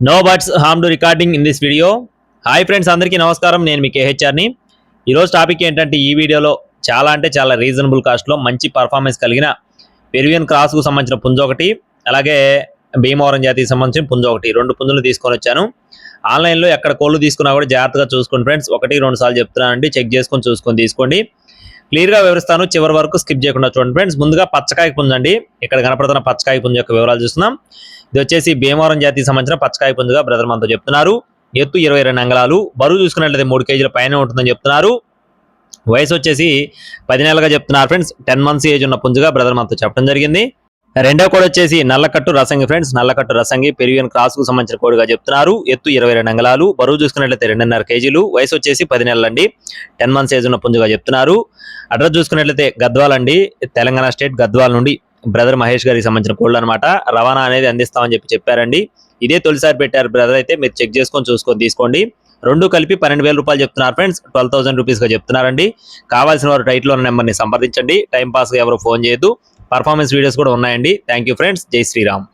No birds harm to recording in this video. Hi friends, అందరికీ నమస్కారం. నేను మీ కేహెచ్ఆర్ని. ఈరోజు టాపిక్ ఏంటంటే ఈ వీడియోలో చాలా రీజనబుల్ కాస్ట్లో మంచి పర్ఫార్మెన్స్ కలిగిన పెరువియన్ క్రాస్కు సంబంధించిన పుంజు ఒకటి, అలాగే భీమవరం జాతికి సంబంధించిన పుంజు ఒకటి, 2 పుంజులు తీసుకొని వచ్చాను. ఆన్లైన్లో ఎక్కడ కోళ్ళు తీసుకున్నా కూడా జాగ్రత్తగా చూసుకోండి ఫ్రెండ్స్. 1-2 సార్లు చెప్తున్నానండి, చెక్ చేసుకొని తీసుకోండి. క్లియర్గా వివరిస్తాను, చివరి వరకు స్కిప్ చేయకుండా చూడండి ఫ్రెండ్స్. ముందుగా పచ్చకాయ పుంజు అండి. ఇక్కడ కనపడుతున్న పచ్చకాయ పుంజు యొక్క వివరాలు చూస్తున్నాం. ఇది వచ్చేసి భీమవరం జాతికి సంబంధించిన పచ్చకాయ పుంజుగా బ్రదర్ మనతో చెప్తున్నారు. ఎత్తు 22 అంగుళాలు, బరువు చూసుకున్నట్లయితే 3 కేజీల పైన ఉంటుందని చెప్తున్నారు. వయసు వచ్చేసి 10 నెలలుగా చెప్తున్నారు ఫ్రెండ్స్. 10 months ఏజ్ ఉన్న పుంజుగా బ్రదర్ మనతో చెప్పడం జరిగింది. రెండో కోడి వచ్చేసి నల్లకట్టు రసంగి ఫ్రెండ్స్. నల్లకట్టు రసంగి పెరువియన్ క్రాస్ కు సంబంధించిన కోడిగా చెప్తున్నారు. ఎత్తు 22 అంగుళాలు, బరువు చూసుకున్నట్లయితే 2.5 కేజీలు, వయసు వచ్చేసి 10 నెలలండి. 10 months ఏజ్ ఉన్న పుంజుగా చెప్తున్నారు. అడ్రస్ చూసుకున్నట్లయితే గద్వాల్ అండి, తెలంగాణ స్టేట్ గద్వాల్ నుండి బ్రదర్ మహేష్ గారికి సంబంధించిన కోళ్ళు అనమాట. రవాణా అనేది అందిస్తామని చెప్పారండి. ఇదే తొలిసారి పెట్టారు బ్రదర్ అయితే, మీరు చెక్ చేసుకొని తీసుకోండి. 2 కలిపి 12,000 రూపాయలు చెప్తున్నారు ఫ్రెండ్స్. 12,000 రూపీస్గా చెప్తున్నారండి. కావాల్సిన వారు టైటిల్ ఉన్న నెంబర్ని సంప్రదించండి. టైం పాస్గా ఎవరు ఫోన్ చేయొద్దు. పర్ఫార్మెన్స్ వీడియోస్ కూడా ఉన్నాయండి. Thank you friends. జై శ్రీరామ్.